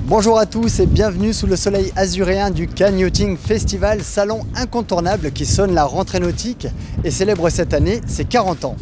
Bonjour à tous et bienvenue sous le soleil azuréen du Cannes Yachting Festival, salon incontournable qui sonne la rentrée nautique et célèbre cette année ses 40 ans.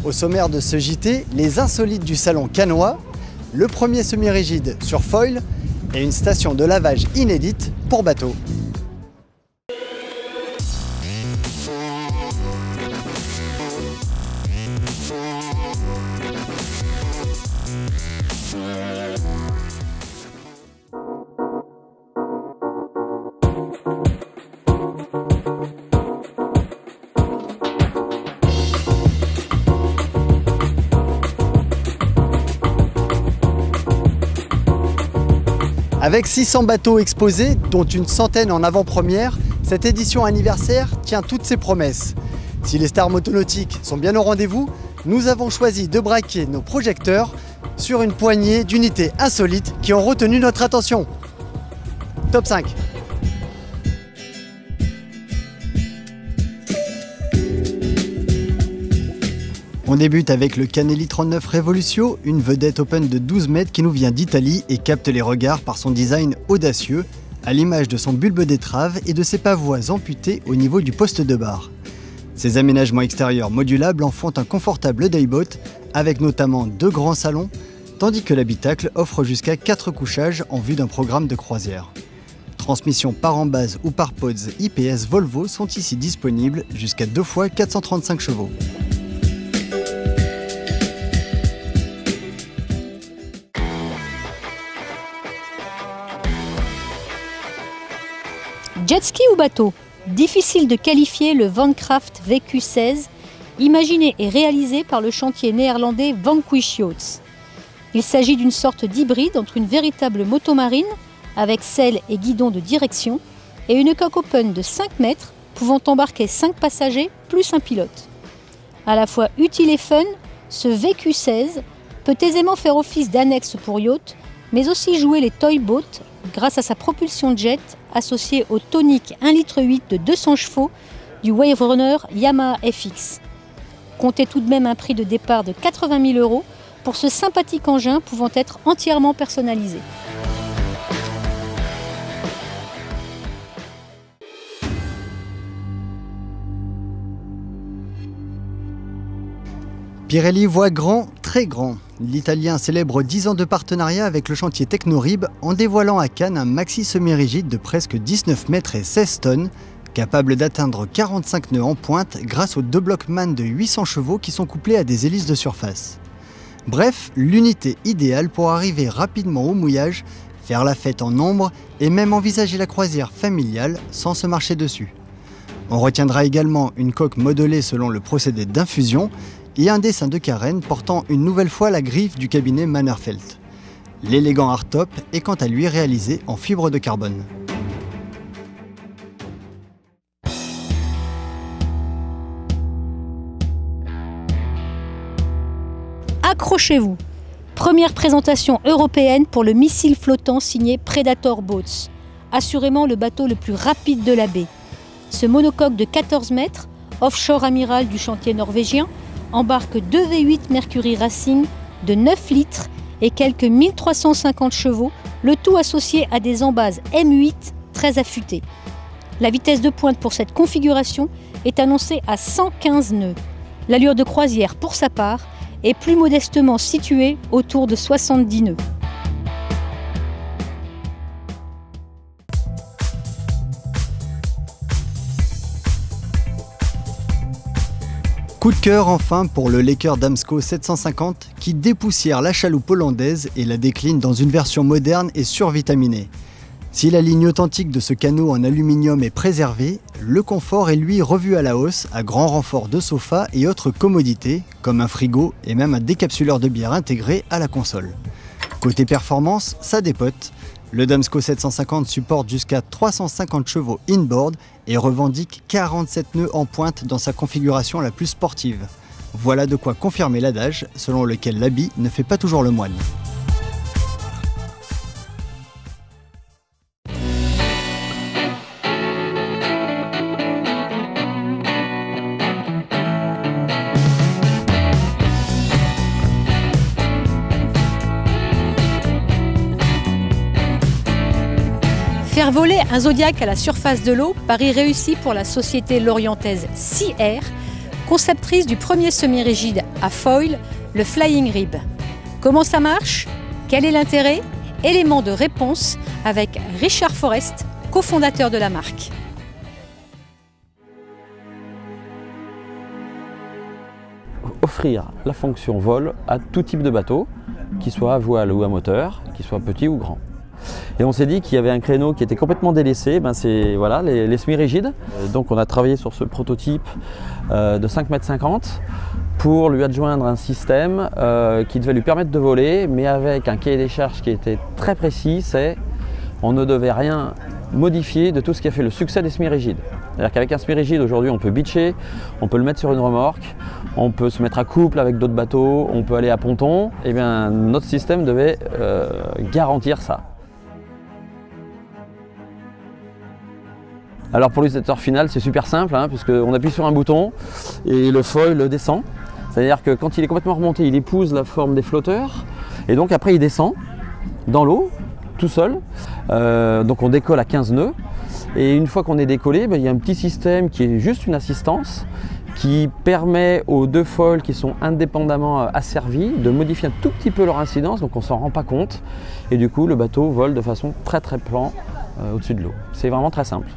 Au sommaire de ce JT, les insolites du salon cannois, le premier semi-rigide sur foil et une station de lavage inédite pour bateau. Avec 600 bateaux exposés, dont une centaine en avant-première, cette édition anniversaire tient toutes ses promesses. Si les stars motonautiques sont bien au rendez-vous, nous avons choisi de braquer nos projecteurs sur une poignée d'unités insolites qui ont retenu notre attention. Top 5. On débute avec le Canelli 39 Revolutio, une vedette open de 12 mètres qui nous vient d'Italie et capte les regards par son design audacieux, à l'image de son bulbe d'étrave et de ses pavois amputés au niveau du poste de barre. Ces aménagements extérieurs modulables en font un confortable dayboat, avec notamment 2 grands salons, tandis que l'habitacle offre jusqu'à 4 couchages en vue d'un programme de croisière. Transmissions par en base ou par pods IPS Volvo sont ici disponibles jusqu'à 2 fois 435 chevaux. Jet ski ou bateau? Difficile de qualifier le Vancraft VQ16, imaginé et réalisé par le chantier néerlandais Vanquish Yachts. Il s'agit d'une sorte d'hybride entre une véritable motomarine, avec selle et guidon de direction, et une coque open de 5 mètres, pouvant embarquer 5 passagers plus un pilote. À la fois utile et fun, ce VQ16 peut aisément faire office d'annexe pour yacht, mais aussi jouer les toy boats grâce à sa propulsion jet associée au tonique 1,8 litre de 200 chevaux du Wave Runner Yamaha FX. Comptez tout de même un prix de départ de 80 000 € pour ce sympathique engin pouvant être entièrement personnalisé. Pirelli voit grand, très grand. L'Italien célèbre 10 ans de partenariat avec le chantier Technorib en dévoilant à Cannes un maxi semi-rigide de presque 19 mètres et 16 tonnes, capable d'atteindre 45 nœuds en pointe grâce aux 2 blocs MAN de 800 chevaux qui sont couplés à des hélices de surface. Bref, l'unité idéale pour arriver rapidement au mouillage, faire la fête en nombre et même envisager la croisière familiale sans se marcher dessus. On retiendra également une coque modelée selon le procédé d'infusion et un dessin de carène portant une nouvelle fois la griffe du cabinet Mannerfelt. L'élégant hardtop est quant à lui réalisé en fibre de carbone. Accrochez-vous! Première présentation européenne pour le missile flottant signé Predator Boats, assurément le bateau le plus rapide de la baie. Ce monocoque de 14 mètres, offshore amiral du chantier norvégien, embarque 2 V8 Mercury Racing de 9 litres et quelques 1350 chevaux, le tout associé à des embases M8 très affûtées. La vitesse de pointe pour cette configuration est annoncée à 115 nœuds. L'allure de croisière pour sa part est plus modestement située autour de 70 nœuds. Coup de cœur enfin pour le Lekker Damsko 750 qui dépoussière la chaloupe hollandaise et la décline dans une version moderne et survitaminée. Si la ligne authentique de ce canot en aluminium est préservée, le confort est lui revu à la hausse à grand renfort de sofa et autres commodités comme un frigo et même un décapsuleur de bière intégré à la console. Côté performance, ça dépote. Le Damsko 750 supporte jusqu'à 350 chevaux inboard et revendique 47 nœuds en pointe dans sa configuration la plus sportive. Voilà de quoi confirmer l'adage selon lequel l'habit ne fait pas toujours le moine. Faire voler un Zodiac à la surface de l'eau, pari réussi pour la société lorientaise Sea Air, conceptrice du premier semi-rigide à foil, le Flying Rib. Comment ça marche? Quel est l'intérêt? Élément de réponse avec Richard Forrest, cofondateur de la marque. Offrir la fonction vol à tout type de bateau, qu'il soit à voile ou à moteur, qu'il soit petit ou grand. Et on s'est dit qu'il y avait un créneau qui était complètement délaissé, c'est voilà, les semi-rigides. Donc on a travaillé sur ce prototype de 5,50 m pour lui adjoindre un système qui devait lui permettre de voler, mais avec un cahier des charges qui était très précis, on ne devait rien modifier de tout ce qui a fait le succès des semi-rigides. C'est-à-dire qu'avec un semi-rigide, aujourd'hui, on peut beacher, on peut le mettre sur une remorque, on peut se mettre à couple avec d'autres bateaux, on peut aller à ponton. Et bien, notre système devait garantir ça. Alors pour l'utilisateur final, c'est super simple, puisqu'on appuie sur un bouton et le foil descend. C'est-à-dire que quand il est complètement remonté, il épouse la forme des flotteurs et donc après il descend dans l'eau tout seul. Donc on décolle à 15 nœuds et une fois qu'on est décollé, il y a un petit système qui est juste une assistance qui permet aux deux foils qui sont indépendamment asservis de modifier un tout petit peu leur incidence, donc on ne s'en rend pas compte et du coup le bateau vole de façon très plan au-dessus de l'eau. C'est vraiment très simple.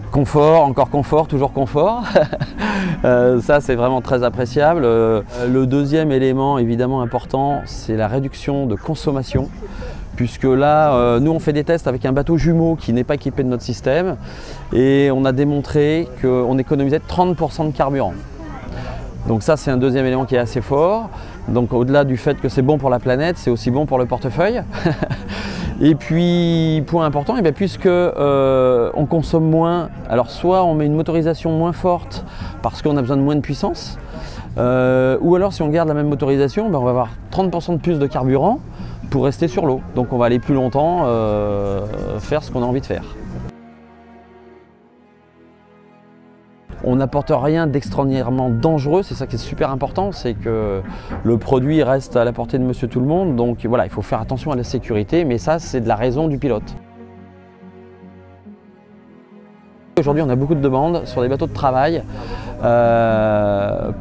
Confort, encore confort, toujours confort. Ça, c'est vraiment très appréciable. Le deuxième élément évidemment important, c'est la réduction de consommation. Puisque là, nous on fait des tests avec un bateau jumeau qui n'est pas équipé de notre système et on a démontré qu'on économisait 30% de carburant. Donc ça, c'est un deuxième élément qui est assez fort. Donc au-delà du fait que c'est bon pour la planète, c'est aussi bon pour le portefeuille. Et puis, point important, puisque on consomme moins, alors soit on met une motorisation moins forte parce qu'on a besoin de moins de puissance, ou alors si on garde la même motorisation, on va avoir 30% de plus de carburant pour rester sur l'eau. Donc on va aller plus longtemps faire ce qu'on a envie de faire. On n'apporte rien d'extraordinairement dangereux, c'est ça qui est super important, c'est que le produit reste à la portée de monsieur tout le monde, donc voilà, il faut faire attention à la sécurité, mais ça c'est de la raison du pilote. Aujourd'hui on a beaucoup de demandes sur des bateaux de travail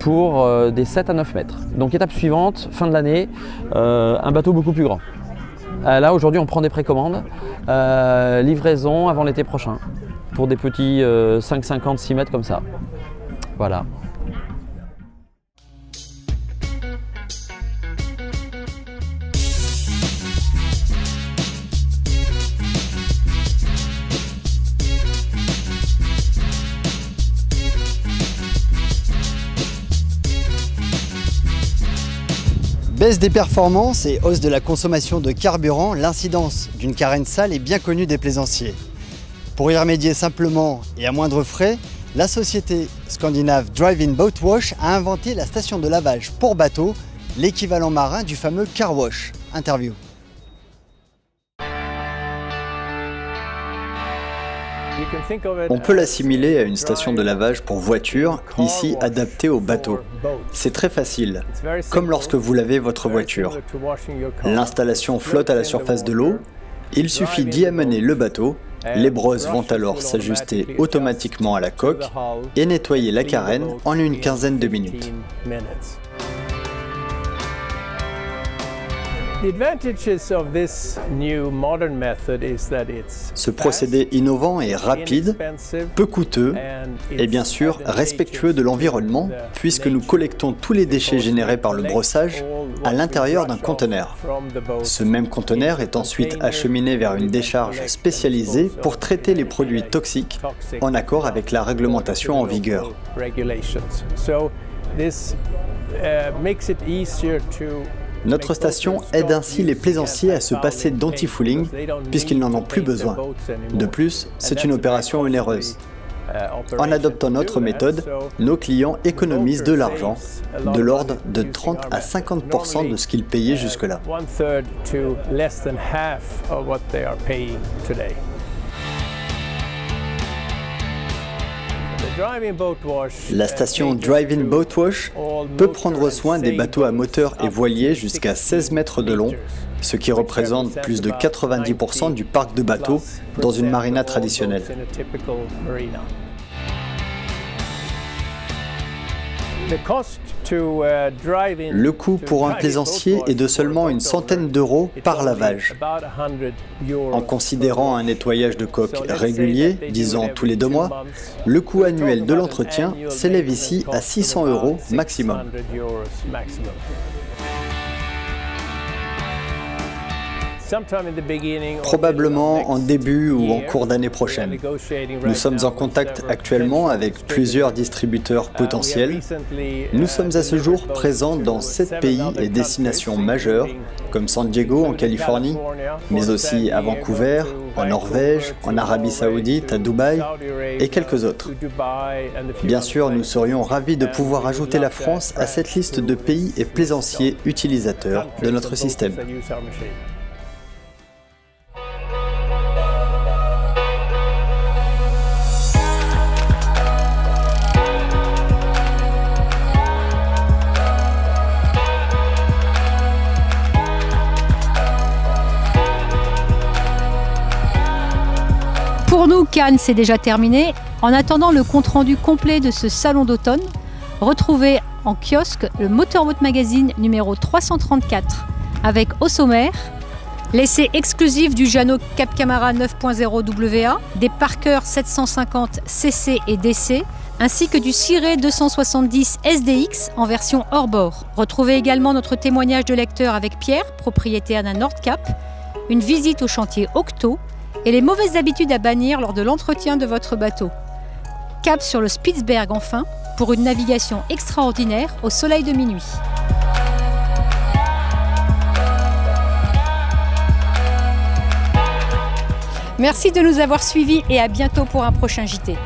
pour des 7 à 9 mètres. Donc étape suivante, fin de l'année, un bateau beaucoup plus grand. Là aujourd'hui on prend des précommandes, livraison avant l'été prochain. Pour des petits 5,50, 6 mètres comme ça. Voilà. Baisse des performances et hausse de la consommation de carburant, l'incidence d'une carène sale est bien connue des plaisanciers. Pour y remédier simplement et à moindre frais, la société scandinave Drive-In Boat Wash a inventé la station de lavage pour bateau, l'équivalent marin du fameux car wash. Interview. On peut l'assimiler à une station de lavage pour voiture, ici adaptée au bateau. C'est très facile, comme lorsque vous lavez votre voiture. L'installation flotte à la surface de l'eau, il suffit d'y amener le bateau. Les brosses vont alors s'ajuster automatiquement à la coque et nettoyer la carène en une quinzaine de minutes. Ce procédé innovant est rapide, peu coûteux et bien sûr respectueux de l'environnement puisque nous collectons tous les déchets générés par le brossage à l'intérieur d'un conteneur. Ce même conteneur est ensuite acheminé vers une décharge spécialisée pour traiter les produits toxiques en accord avec la réglementation en vigueur. Notre station aide ainsi les plaisanciers à se passer d'anti-fouling puisqu'ils n'en ont plus besoin. De plus, c'est une opération onéreuse. En adoptant notre méthode, nos clients économisent de l'argent, de l'ordre de 30 à 50% de ce qu'ils payaient jusque-là. La station Drive-In Boat Wash peut prendre soin des bateaux à moteur et voilier jusqu'à 16 mètres de long, ce qui représente plus de 90% du parc de bateaux dans une marina traditionnelle. Le coût pour un plaisancier est de seulement une centaine d'euros par lavage. En considérant un nettoyage de coque régulier, disons tous les 2 mois, le coût annuel de l'entretien s'élève ici à 600 euros maximum. Probablement en début ou en cours d'année prochaine. Nous sommes en contact actuellement avec plusieurs distributeurs potentiels. Nous sommes à ce jour présents dans 7 pays et destinations majeures, comme San Diego en Californie, mais aussi à Vancouver, en Norvège, en Arabie Saoudite, à Dubaï et quelques autres. Bien sûr, nous serions ravis de pouvoir ajouter la France à cette liste de pays et plaisanciers utilisateurs de notre système. Pour nous, Cannes, c'est déjà terminé. En attendant le compte-rendu complet de ce salon d'automne, retrouvez en kiosque le Motorboat Magazine numéro 334 avec au sommaire l'essai exclusif du Jeannot Cap Camara 9.0 WA, des Parker 750 CC et DC, ainsi que du Ciré 270 SDX en version hors-bord. Retrouvez également notre témoignage de lecteur avec Pierre, propriétaire d'un Nordcap, une visite au chantier Octo, et les mauvaises habitudes à bannir lors de l'entretien de votre bateau. Cap sur le Spitzberg enfin, pour une navigation extraordinaire au soleil de minuit. Merci de nous avoir suivis et à bientôt pour un prochain JT.